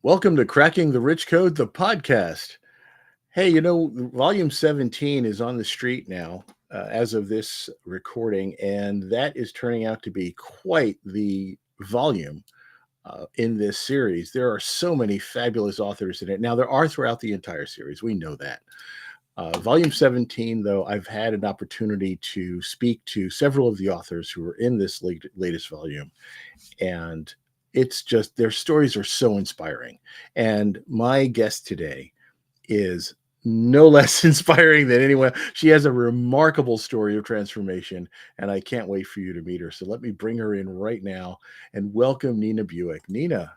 Welcome to Cracking the Rich Code, the podcast. Hey, volume 17 is on the street now as of this recording, and that is turning out to be quite the volume in this series. There are so many fabulous authors in it. Now, there are throughout the entire series. We know that. Volume 17, though, I've had an opportunity to speak to several of the authors who are in this latest volume, and it's just their stories are so inspiring. And my guest today is no less inspiring than anyone. She has a remarkable story of transformation, and I can't wait for you to meet her. So let me bring her in right now and welcome Nina Buik. Nina,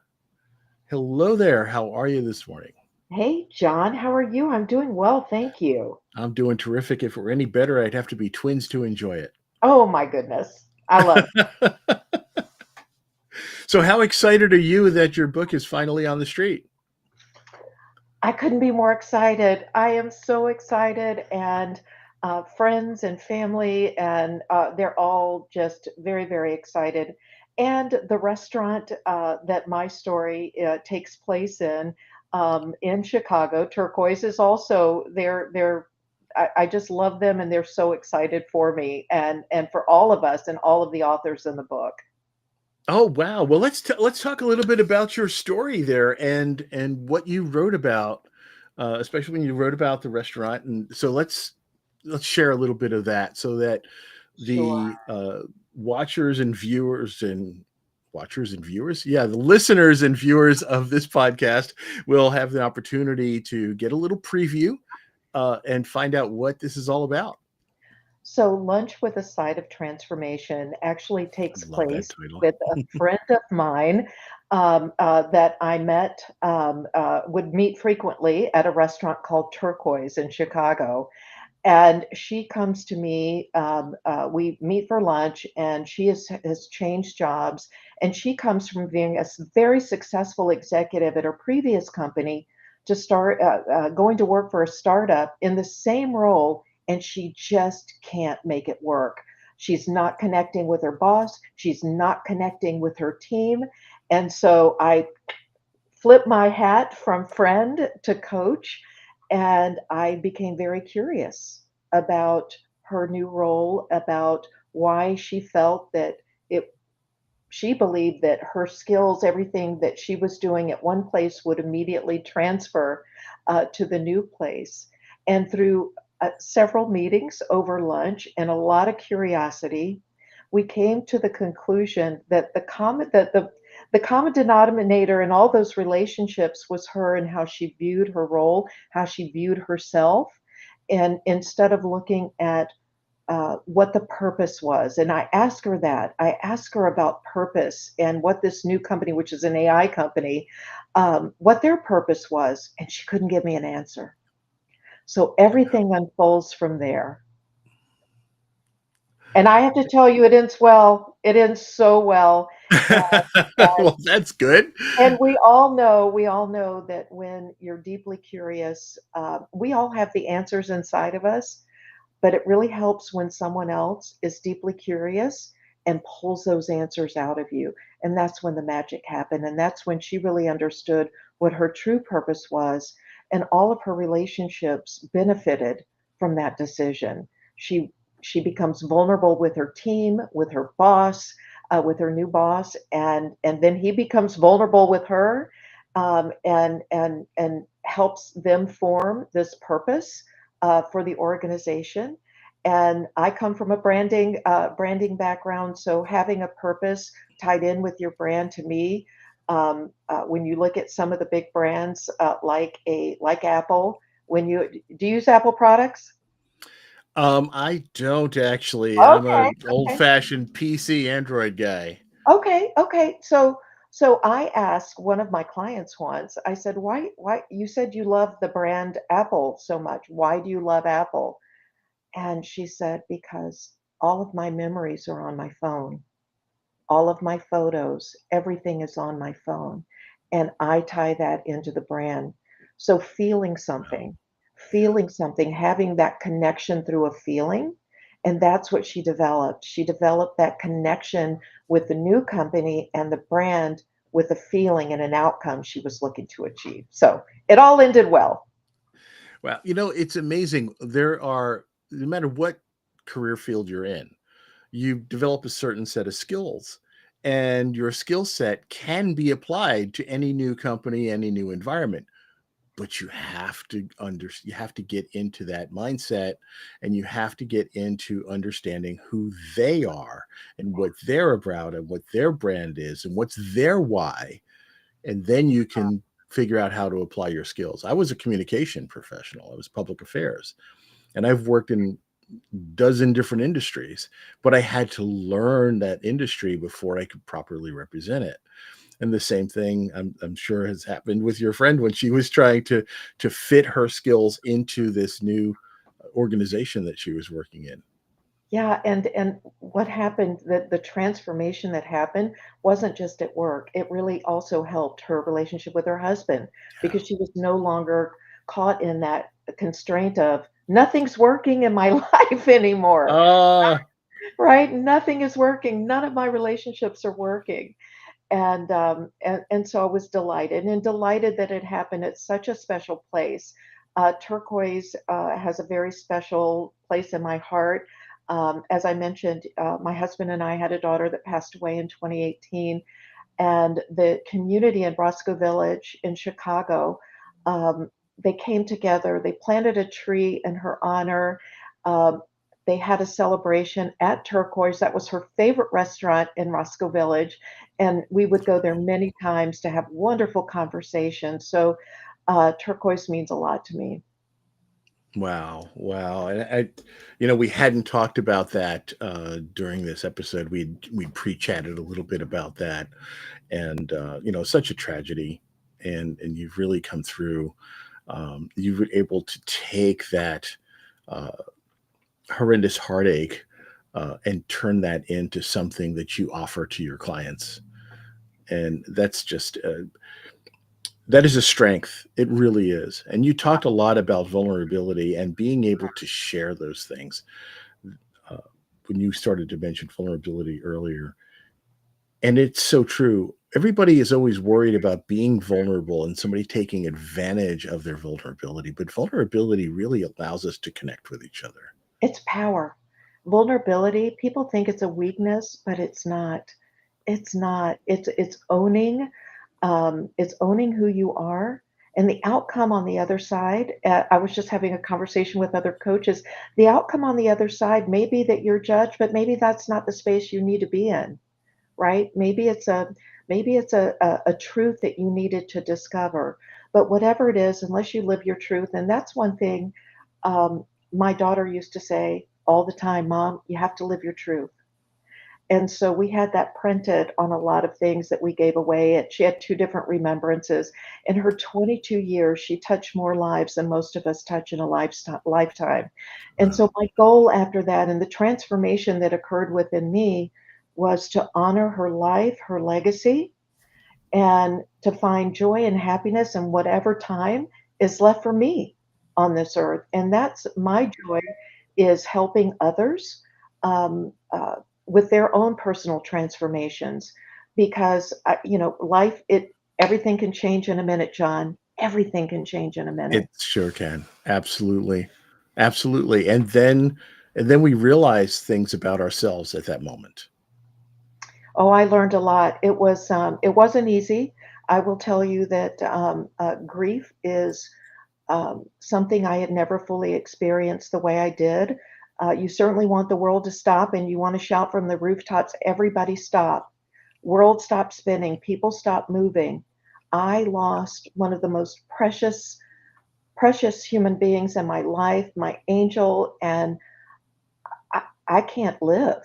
hello there. How are you this morning? Hey, John, how are you? I'm doing well, thank you. I'm doing terrific. If it were any better, I'd have to be twins to enjoy it. Oh my goodness. I love it. So, how excited are you that your book is finally on the street? I couldn't be more excited. I am so excited, and friends and family, and they're all just very, very excited. And the restaurant that my story takes place in Chicago, Turquoise, is also I just love them, and they're so excited for me and for all of us and all of the authors in the book. Oh wow! Well, let's talk a little bit about your story there and what you wrote about, especially when you wrote about the restaurant. And so let's share a little bit of that so that Sure. the watchers and viewers and watchers and viewers, yeah, the listeners and viewers of this podcast will have the opportunity to get a little preview and find out what this is all about. So, Lunch with a Side of Transformation actually I takes love that place title. with a friend of mine that I met, would meet frequently at a restaurant called Turquoise in Chicago. And she comes to me, we meet for lunch, and has changed jobs. And she comes from being a very successful executive at her previous company to start going to work for a startup in the same role, and she just can't make it work. She's not connecting with her boss, she's not connecting with her team. And so I flipped my hat from friend to coach, and I became very curious about her new role, about why she felt that it she believed that her skills, everything that she was doing at one place, would immediately transfer to the new place. And through several meetings over lunch and a lot of curiosity, we came to the conclusion that the common denominator in all those relationships was her and how she viewed her role, how she viewed herself, and instead of looking at what the purpose was. And I asked her that. I asked her about purpose and what this new company, which is an AI company, what their purpose was. And she couldn't give me an answer. So everything unfolds from there. And I have to tell you, it ends well. It ends so well. And, Well, that's good. and we all know that when you're deeply curious, we all have the answers inside of us. But it really helps when someone else is deeply curious and pulls those answers out of you. And that's when the magic happened. And that's when she really understood what her true purpose was. And all of her relationships benefited from that decision. She she becomes vulnerable with her team, with her boss, with her new boss, and then he becomes vulnerable with her, and helps them form this purpose for the organization. And I come from a branding background, so having a purpose tied in with your brand, to me, when you look at some of the big brands like Apple, when you do you use Apple products? I don't actually. I'm a Okay, okay. old-fashioned PC Android guy. Okay, okay. So I asked one of my clients once, I said, why you said you love the brand Apple so much. Why do you love Apple? And she said, because all of my memories are on my phone. All of my photos, everything is on my phone. And I tie that into the brand. So feeling something, having that connection through a feeling. And that's what she developed. She developed that connection with the new company and the brand with a feeling and an outcome she was looking to achieve. So it all ended well. Well, it's amazing. No matter what career field you're in, you develop a certain set of skills, and your skill set can be applied to any new company, any new environment. But you have to get into that mindset, and you have to get into understanding who they are and what they're about and what their brand is and what's their why, and then you can figure out how to apply your skills. I was a communication professional. I was public affairs, and I've worked in dozen different industries, but I had to learn that industry before I could properly represent it. And the same thing, I'm sure, has happened with your friend when she was trying to fit her skills into this new organization that she was working in. Yeah, and what happened, the transformation that happened wasn't just at work. It really also helped her relationship with her husband Yeah. because she was no longer caught in that constraint of nothing's working in my life anymore, Uh, right? Nothing is working. None of my relationships are working. And so I was delighted and delighted that it happened at such a special place. Turquoise has a very special place in my heart. As I mentioned, my husband and I had a daughter that passed away in 2018, and the community in Roscoe Village in Chicago, um, they came together. They planted a tree in her honor. Um, they had a celebration at Turquoise. That was her favorite restaurant in Roscoe Village, and we would go there many times to have wonderful conversations. So, Turquoise means a lot to me. wow, wow. And we hadn't talked about that during this episode. We pre-chatted a little bit about that, and such a tragedy, and you've really come through. You were able to take that uh, horrendous heartache and turn that into something that you offer to your clients, and that is a strength. It really is. And you talked a lot about vulnerability and being able to share those things. uh, when you started to mention vulnerability earlier, and it's so true. Everybody is always worried about being vulnerable and somebody taking advantage of their vulnerability, but vulnerability really allows us to connect with each other. It's power. Vulnerability, people think it's a weakness, but it's not. It's not. It's owning who you are, and the outcome on the other side. I was just having a conversation with other coaches. The outcome on the other side may be that you're judged, but maybe that's not the space you need to be in, right? Maybe it's a truth that you needed to discover. But whatever it is, unless you live your truth, and that's one thing um, my daughter used to say all the time, Mom, you have to live your truth. And so we had that printed on a lot of things that we gave away. And she had two different remembrances. In her 22 years, she touched more lives than most of us touch in a lifetime. And Wow. so my goal after that and the transformation that occurred within me was to honor her life, her legacy, and to find joy and happiness in whatever time is left for me on this earth. And that's my joy, is helping others with their own personal transformations. Because life, it everything can change in a minute, John. Everything can change in a minute. It sure can. Absolutely. Absolutely. And then we realize things about ourselves at that moment. Oh, I learned a lot. It wasn't easy. I will tell you that grief is something I had never fully experienced the way I did. You certainly want the world to stop and you want to shout from the rooftops, everybody stop. World stop spinning, people stop moving. I lost one of the most precious human beings in my life, my angel, and I can't live.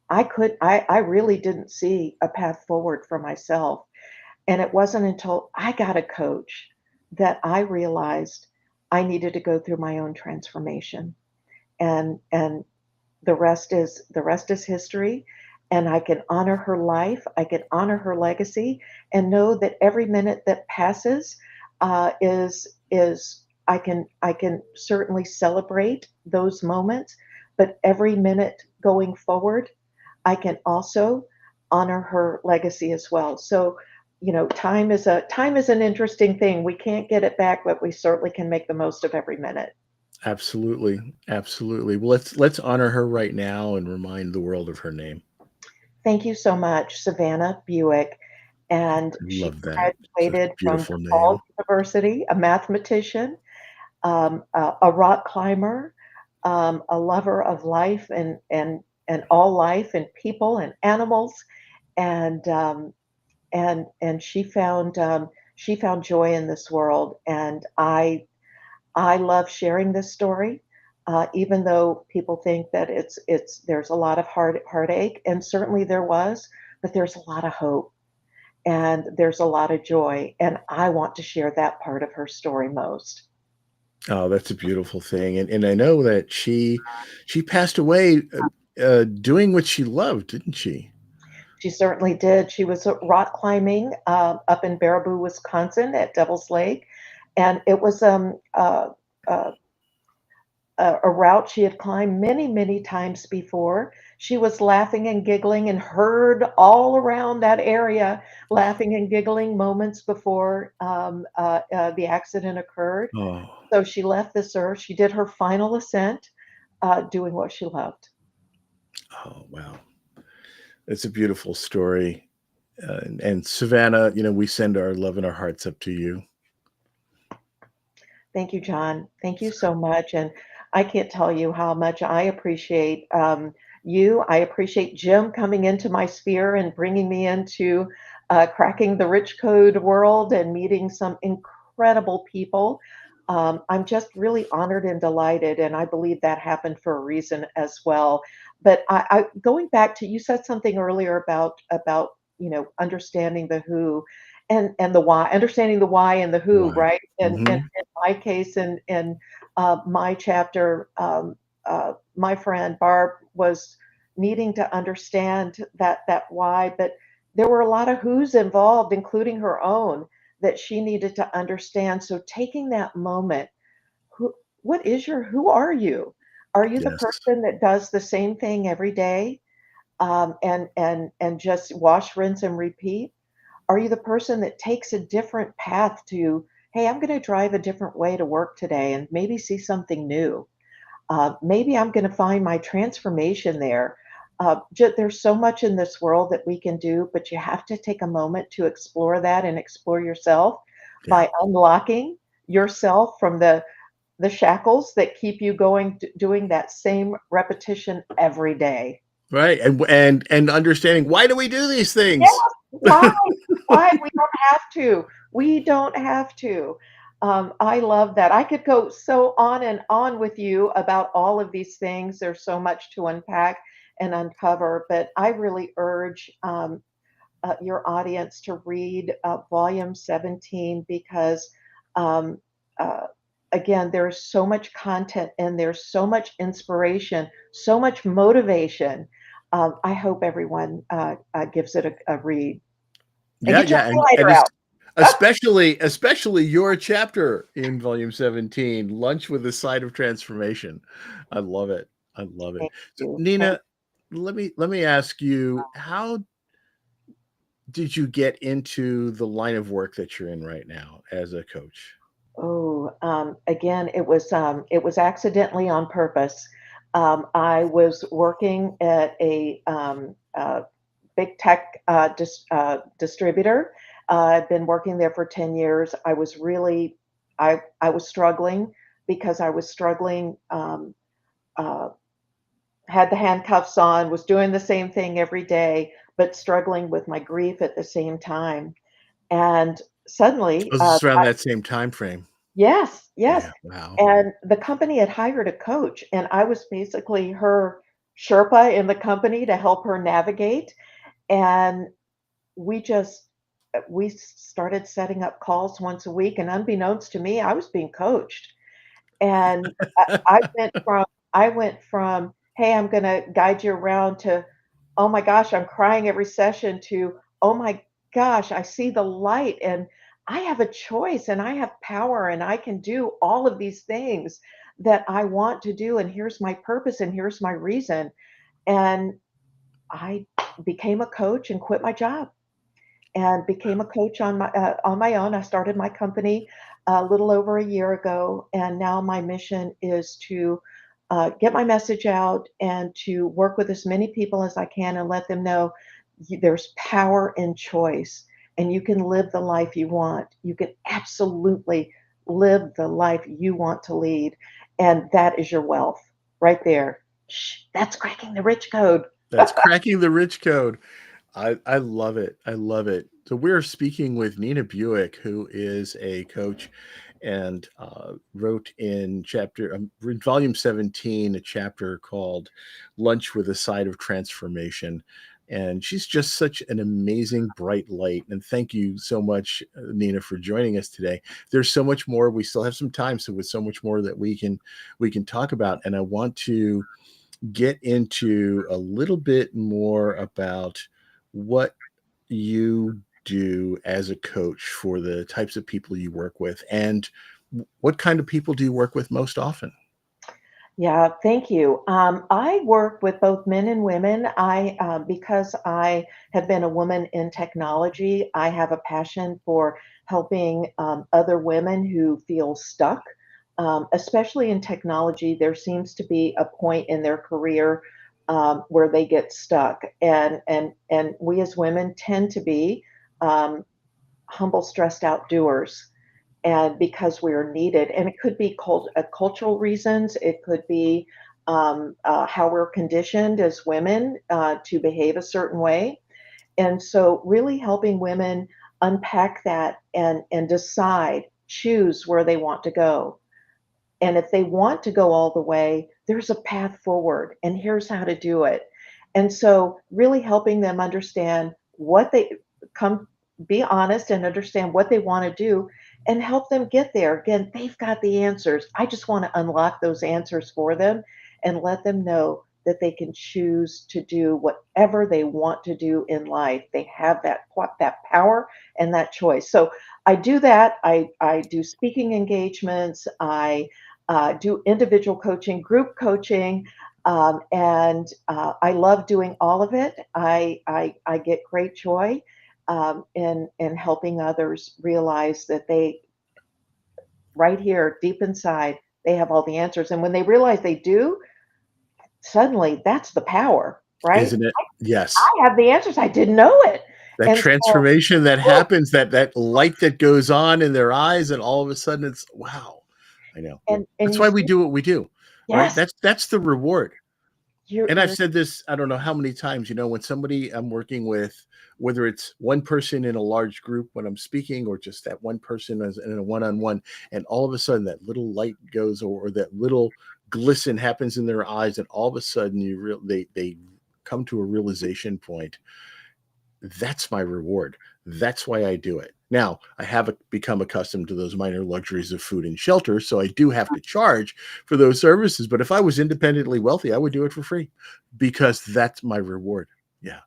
I really didn't see a path forward for myself. And it wasn't until I got a coach that I realized I needed to go through my own transformation. And the rest is history. And I can honor her life, I can honor her legacy, and know that every minute that passes is I can certainly celebrate those moments, but every minute going forward, I can also honor her legacy as well. So, time is an interesting thing. We can't get it back, but we certainly can make the most of every minute. Absolutely, absolutely. Well, let's honor her right now and remind the world of her name. Thank you so much, Savannah Buick. And I she love that. It's a graduated from beautiful DePaul name. University, a mathematician, a rock climber, a lover of life and all life and people and animals, and she found joy in this world. And I love sharing this story, even though people think that it's there's a lot of heartache, and certainly there was, but there's a lot of hope and there's a lot of joy, and I want to share that part of her story most. Oh, that's a beautiful thing, and I know that she passed away, doing what she loved, didn't she? She certainly did. She was rock climbing up in Baraboo, Wisconsin, at Devil's Lake, and it was uh, a route she had climbed many, many times before. She was laughing and giggling and heard all around that area laughing and giggling moments before the accident occurred. Oh, So she left this earth. She did her final ascent, doing what she loved. oh, wow. It's a beautiful story. And Savannah, we send our love and our hearts up to you. Thank you, John. Thank you so much. And I can't tell you how much I appreciate you. I appreciate Jim coming into my sphere and bringing me into cracking the rich code world and meeting some incredible people. I'm just really honored and delighted, and I believe that happened for a reason as well. But going back to, you said something earlier about understanding the who and the why, understanding the why and the who, Why? right? And Mhm. in my case, in my chapter, my friend Barb was needing to understand that why, but there were a lot of who's involved, including her own, that she needed to understand. So taking that moment, who, what is your, who are you? Are you the Yes. person that does the same thing every day, and just wash, rinse, and repeat? Are you the person that takes a different path to, hey, I'm going to drive a different way to work today and maybe see something new? Maybe I'm going to find my transformation there. There's so much in this world that we can do, but you have to take a moment to explore that and explore yourself Yeah. by unlocking yourself from the shackles that keep you going, doing that same repetition every day. Right. And understanding, why do we do these Yes, things? why? Why? We don't have to. We don't have to. I love that. I could go so on and on with you about all of these things. There's so much to unpack and uncover, but I really urge your audience to read volume 17 because, um, uh, again, there's so much content and there's so much inspiration, so much motivation. I hope everyone gives it a read and Yeah, get your yeah, and highlighter es out. especially your chapter in volume 17, Lunch with a Side of Transformation. I love it. I love it. Thank So, you. Nina, let me ask you, how did you get into the line of work that you're in right now as a coach? Oh, again, it was accidentally on purpose. I was working at a big tech distributor. I've been working there for 10 years. I was struggling because I was struggling. Uh, had the handcuffs on, was doing the same thing every day, but struggling with my grief at the same time. And suddenly, Oh, this is around that same time frame. yes, yes. Yeah, wow. And the company had hired a coach, and I was basically her Sherpa in the company to help her navigate. And we just we started setting up calls once a week, and unbeknownst to me, I was being coached. And I I went from, "Hey, I'm gonna guide you around," to, "Oh my gosh, I'm crying every session," to, "Oh my gosh, I see the light and I have a choice and I have power and I can do all of these things that I want to do, and here's my purpose and here's my reason." And I became a coach and quit my job. and became a coach on my own. I started my company a little over a year ago, and now my mission is to get my message out and to work with as many people as I can and let them know there's power in choice and you can live the life you want. You can absolutely live the life you want to lead. And that is your wealth right there. Shh, that's cracking the rich code. That's cracking the rich code. I love it. I love it. So we're speaking with Nina Buik, who is a coach and wrote in volume 17, a chapter called Lunch with a Side of Transformation. And she's just such an amazing bright light. And thank you so much, Nina, for joining us today. There's so much more. We still have some time, so with so much more that we can talk about. And I want to get into a little bit more about what you do as a coach for the types of people you work with, and what kind of people do you work with most often? Yeah, thank you. I work with both men and women. Because I have been a woman in technology, I have a passion for helping other women who feel stuck. Especially in technology, there seems to be a point in their career where they get stuck, and we as women tend to be um, humble, stressed out doers and because we are needed. And it could be cultural reasons, it could be how we're conditioned as women to behave a certain way. And so, really helping women unpack that and decide, choose where they want to go. And if they want to go all the way, there's a path forward, and here's how to do it. And so, really helping them understand what they come, be honest and understand what they want to do and help them get there. Again, they've got the answers. I just want to unlock those answers for them and let them know that they can choose to do whatever they want to do in life. They have that power and that choice. So I do that. I do speaking engagements. I do individual coaching, group coaching, and I love doing all of it. I get great joy in helping others realize that they, right here, deep inside, they have all the answers. And when they realize they do, suddenly that's the power, right? Isn't it? Yes. I have the answers. I didn't know it. That And so, transformation that woo, happens, that light that goes on in their eyes, and all of a sudden it's wow. I know. and That's you why we see, do what we do, right? yes, That's the reward. And I've you're said this, I don't know how many times, when somebody I'm working with, whether it's one person in a large group when I'm speaking, or just that one person as in a one-on-one, and all of a sudden that little light goes, or that little glisten happens in their eyes, and all of a sudden they come to a realization point. That's my reward. That's why I do it. Now, I have become accustomed to those minor luxuries of food and shelter, so I do have to charge for those services. But if I was independently wealthy, I would do it for free because that's my reward. Yeah.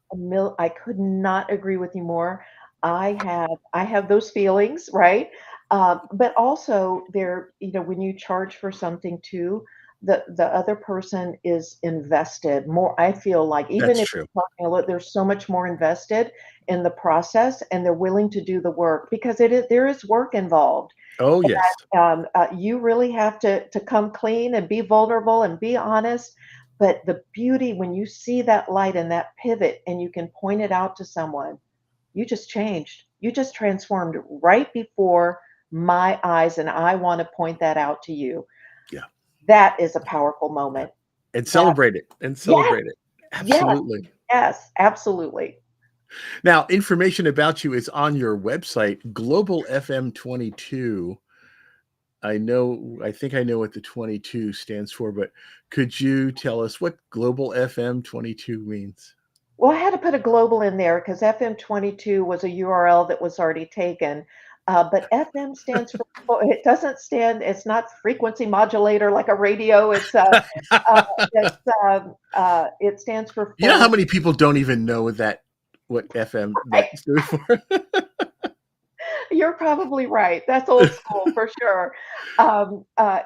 I could not agree with you more. I have those feelings, right? But also there, when you charge for something too, the other person is invested more. I feel like even That's if true. you're talking a little, there's so much more invested in the process, and they're willing to do the work because there is work involved. Oh, yes. You really have to come clean and be vulnerable and be honest. But the beauty when you see that light and that pivot, and you can point it out to someone, you just changed. You just transformed right before my eyes, and I want to point that out to you. Yeah. That is a powerful Yeah. moment. And That celebrate it. And Yes, celebrate it. yes, Absolutely. yes, absolutely. Now, information about you is on your website, Global FM 22. I think I know what the 22 stands for, but could you tell us what Global FM 22 means? Well, I had to put a global in there because FM22 was a URL that was already taken. But FM stands for, well, it doesn't stand, it's not frequency modulator like a radio. Uh, it stands for You know how forward. many people don't even know what FM that stood for? You're probably right. That's old school for sure.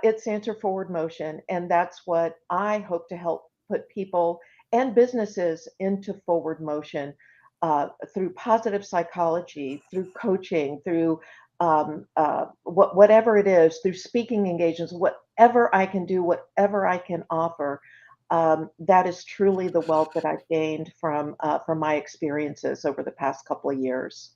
It stands for forward motion, and that's what I hope to help put people and businesses into forward motion. through positive psychology, through coaching, through whatever it is, through speaking engagements, whatever I can do, whatever I can offer. That is truly the wealth that I've gained from my experiences over the past couple of years.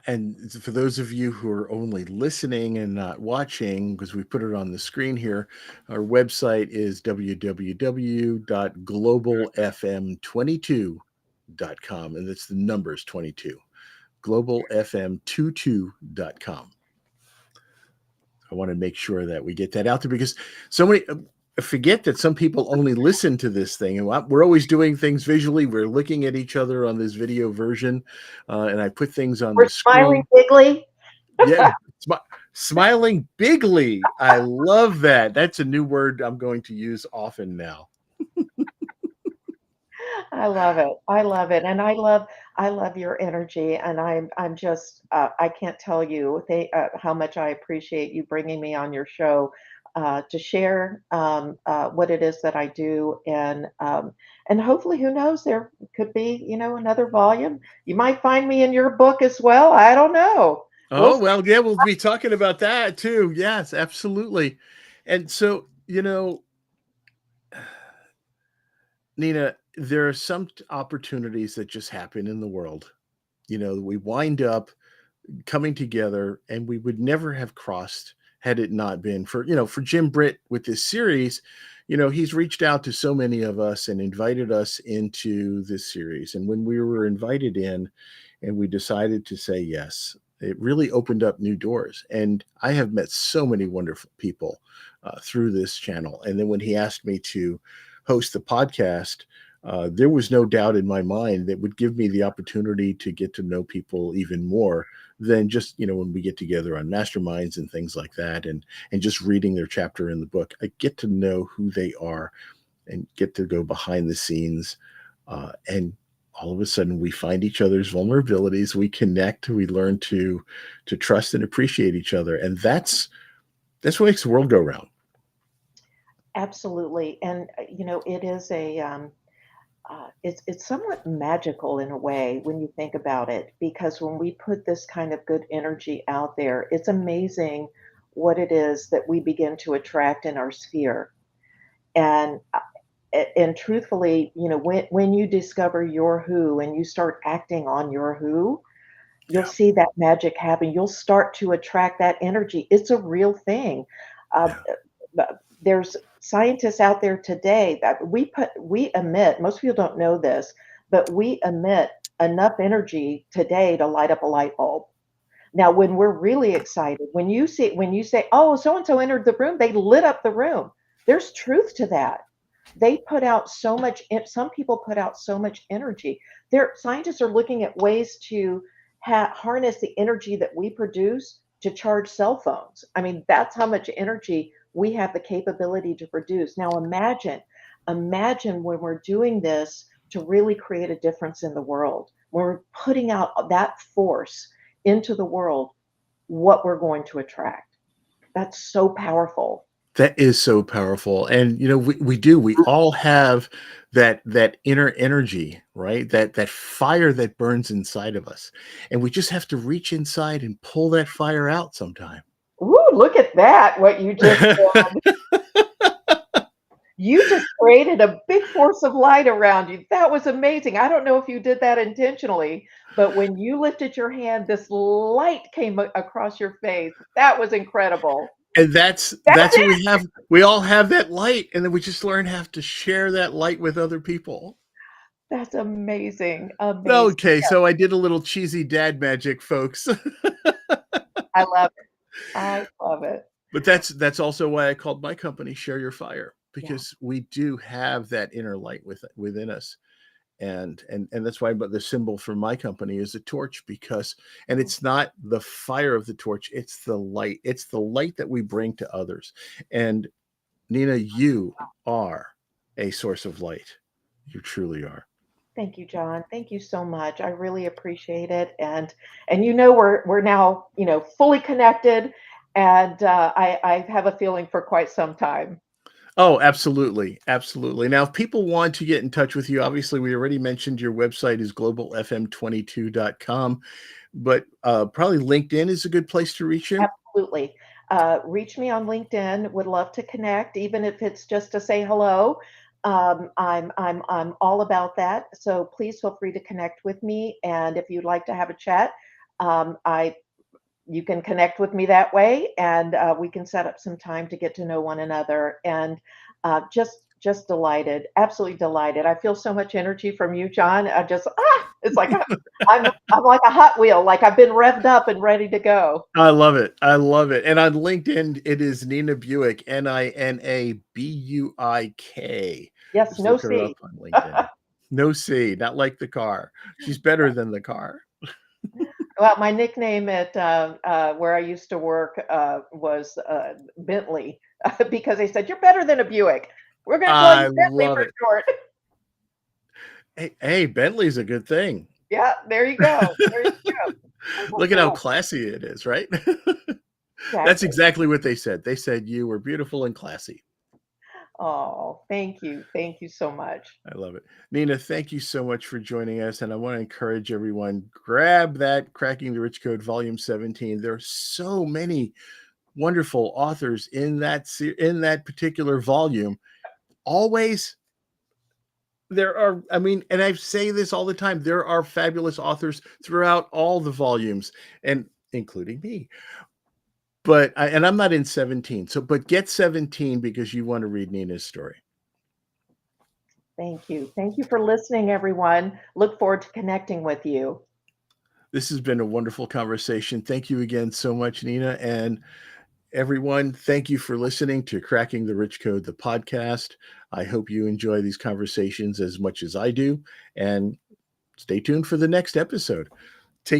And for those of you who are only listening and not watching, because we put it on the screen here, our website is www.globalfm22.com. And that's the numbers 22, globalfm22.com. I want to make sure that we get that out there because so many forget that some people only listen to this thing, and we're always doing things visually. We're looking at each other on this video version, and I put things on We're the smiling screen. bigly. Yeah, smiling bigly. I love that. That's a new word I'm going to use often now. I love it. I love it, and I love your energy, and I'm just I can't tell you how much I appreciate you bringing me on your show to share what it is that I do, and hopefully, who knows, there could be another volume. You might find me in your book as well. I don't know. We'll Oh, well, yeah, we'll be talking about that too. Yes, absolutely. And so, Nina, there are some opportunities that just happen in the world. We wind up coming together and we would never have crossed had it not been for Jim Britt with this series. He's reached out to so many of us and invited us into this series. And when we were invited in and we decided to say yes, it really opened up new doors. And I have met so many wonderful people through this channel. And then when he asked me to host the podcast, there was no doubt in my mind that would give me the opportunity to get to know people even more than just when we get together on masterminds and things like that, and just reading their chapter in the book. I get to know who they are and get to go behind the scenes, and all of a sudden we find each other's vulnerabilities, we connect, we learn to trust and appreciate each other, and that's what makes the world go round. Absolutely, and it is it's somewhat magical in a way when you think about it, because when we put this kind of good energy out there, it's amazing what it is that we begin to attract in our sphere. And and truthfully, when you discover your who and you start acting on your who, you'll Yeah, see that magic happen. You'll start to attract that energy. It's a real thing. Uh, yeah. there's scientists out there today that we emit. Most people don't know this, but we emit enough energy today to light up a light bulb. Now, when we're really excited, when you say, "Oh, so and so entered the room," they lit up the room. There's truth to that. They put out so much. Some people put out so much energy. Scientists are looking at ways to harness the energy that we produce to charge cell phones. I mean, that's how much energy we have the capability to produce. Now, imagine when we're doing this to really create a difference in the world. When we're putting out that force into the world, what we're going to attract. That's so powerful. That is so powerful. And we all have that inner energy, right? That fire that burns inside of us. And we just have to reach inside and pull that fire out sometime. Ooh, look at that, what you just did. You just created a big force of light around you. That was amazing. I don't know if you did that intentionally, but when you lifted your hand, this light came across your face. That was incredible. And that's That's what it. we have. We all have that light, and then we just learn how to share that light with other people. That's amazing. Amazing. Okay, Yeah, so I did a little cheesy dad magic, folks. I love it. I love it. But that's also why I called my company Share Your Fire, Yeah. because we do have that inner light within us. And that's why, but the symbol for my company is a torch, because and it's not the fire of the torch, it's the light that we bring to others. And Nina, you are a source of light. You truly are. Thank you, John. Thank you so much. I really appreciate it. And we're now, fully connected, and I have a feeling for quite some time. Oh, absolutely. Absolutely. Now, if people want to get in touch with you, obviously, we already mentioned your website is globalfm22.com, but probably LinkedIn is a good place to reach you. Absolutely. Reach me on LinkedIn. Would love to connect, even if it's just to say hello. I'm all about that. So please feel free to connect with me. And if you'd like to have a chat, I you can connect with me that way, and we can set up some time to get to know one another. And just delighted, absolutely delighted. I feel so much energy from you, John. It's like I'm like a Hot Wheel, like I've been revved up and ready to go. I love it. I love it. And on LinkedIn, it is Nina Buik, Ninabuik. Yes, Just no look her up C. on LinkedIn. No C, not like the car. She's better than the car. Well, my nickname at where I used to work was Bentley because they said you're better than a Buick. We're going to call you I Bentley love for it. short. Hey, Bentley's a good thing. Yeah, there you go. There you go. I was like, Look at how yeah, classy it is, right? That's exactly. exactly what they said. They said you were beautiful and classy. Oh, thank you. Thank you so much. I love it. Nina, thank you so much for joining us. And I want to encourage everyone, grab that Cracking the Rich Code Volume 17. There are so many wonderful authors in in that particular volume. Always there are, I mean, and I say this all the time, there are fabulous authors throughout all the volumes, and including me. And I'm not in 17. So, but get 17 because you want to read Nina's story. Thank you. Thank you for listening, everyone. Look forward to connecting with you. This has been a wonderful conversation. Thank you again so much, Nina. And everyone, thank you for listening to Cracking the Rich Code, the podcast. I hope you enjoy these conversations as much as I do. And stay tuned for the next episode. Take